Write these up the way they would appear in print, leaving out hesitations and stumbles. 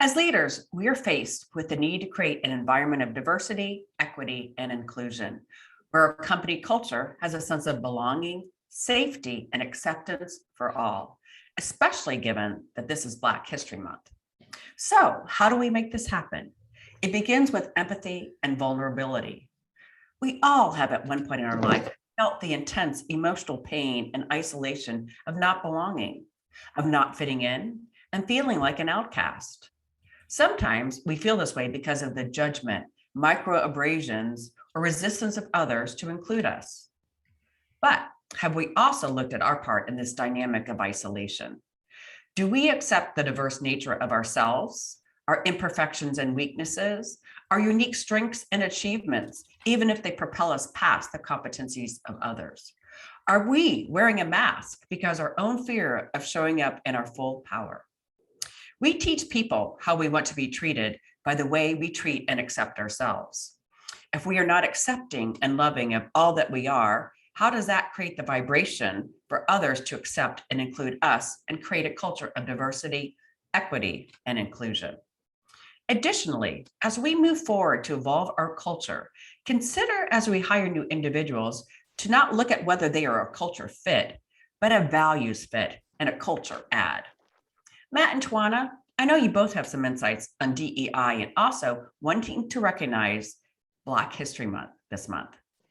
As leaders, we are faced with the need to create an environment of diversity, equity, and inclusion, where our company culture has a sense of belonging, safety, and acceptance for all, especially given that this is Black History Month. So, how do we make this happen? It begins with empathy and vulnerability. We all have at one point in our life felt the intense emotional pain and isolation of not belonging, of not fitting in, and feeling like an outcast. Sometimes we feel this way because of the judgment, microabrasions, or resistance of others to include us. But have we also looked at our part in this dynamic of isolation? Do we accept the diverse nature of ourselves, our imperfections and weaknesses, our unique strengths and achievements, even if they propel us past the competencies of others? Are we wearing a mask because our own fear of showing up in our full power? We teach people how we want to be treated by the way we treat and accept ourselves. If we are not accepting and loving of all that we are, how does that create the vibration for others to accept and include us and create a culture of diversity, equity, and inclusion? Additionally, as we move forward to evolve our culture, consider as we hire new individuals to not look at whether they are a culture fit, but a values fit and a culture add. Matt and Twiana, I know you both have some insights on DEI and also wanting to recognize Black History Month this month.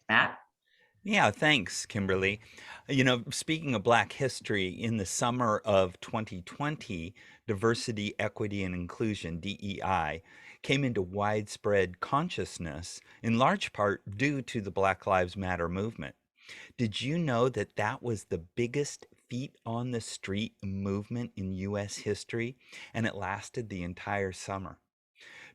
Matt? Yeah, thanks, Kimberly. Speaking of Black history, in the summer of 2020, diversity, equity, and inclusion, DEI, came into widespread consciousness in large part due to the Black Lives Matter movement. Did you know that that was the biggest feet on the street movement in US history? And it lasted the entire summer.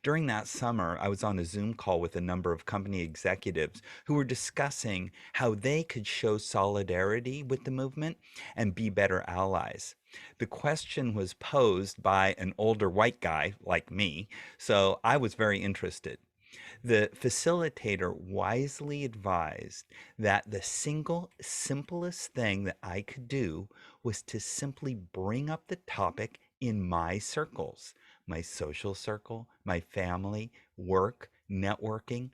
During that summer, I was on a Zoom call with a number of company executives who were discussing how they could show solidarity with the movement and be better allies. The question was posed by an older white guy like me, so I was very interested. The facilitator wisely advised that the single simplest thing that I could do was to simply bring up the topic in my circles, my social circle, my family, work, networking,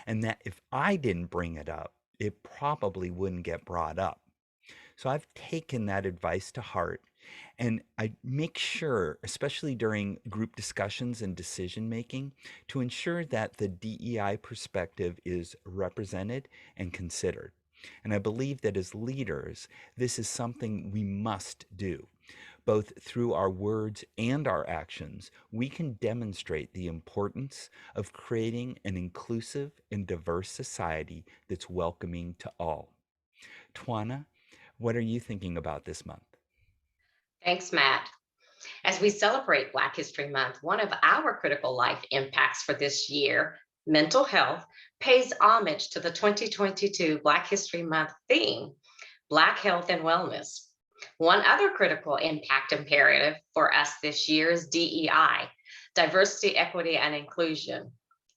and that if I didn't bring it up, it probably wouldn't get brought up. So I've taken that advice to heart, and I make sure, especially during group discussions and decision making, to ensure that the DEI perspective is represented and considered. And I believe that as leaders, this is something we must do. Both through our words and our actions, we can demonstrate the importance of creating an inclusive and diverse society that's welcoming to all. Twana, what are you thinking about this month? Thanks, Matt. As we celebrate Black History Month, one of our critical life impacts for this year, mental health, pays homage to the 2022 Black History Month theme, Black Health and Wellness. One other critical impact imperative for us this year is DEI, diversity, equity, and inclusion.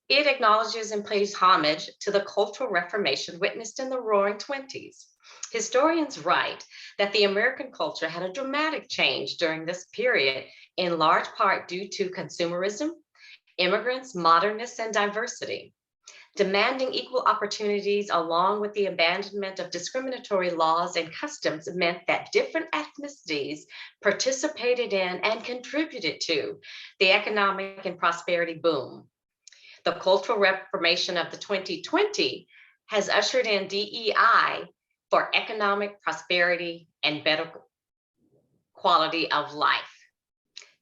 It acknowledges and pays homage to the cultural reformation witnessed in the Roaring Twenties. Historians write that the American culture had a dramatic change during this period, in large part due to consumerism, immigrants, modernists, and diversity. Demanding equal opportunities along with the abandonment of discriminatory laws and customs meant that different ethnicities participated in and contributed to the economic and prosperity boom. The cultural reformation of the 2020 has ushered in DEI for economic prosperity and better quality of life.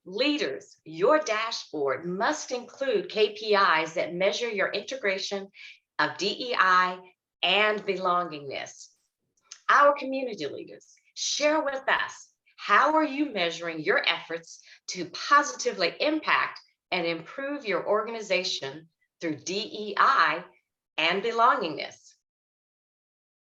Leaders, your dashboard must include KPIs that measure your integration of DEI and belongingness. Our community leaders, share with us, how are you measuring your efforts to positively impact and improve your organization through DEI and belongingness?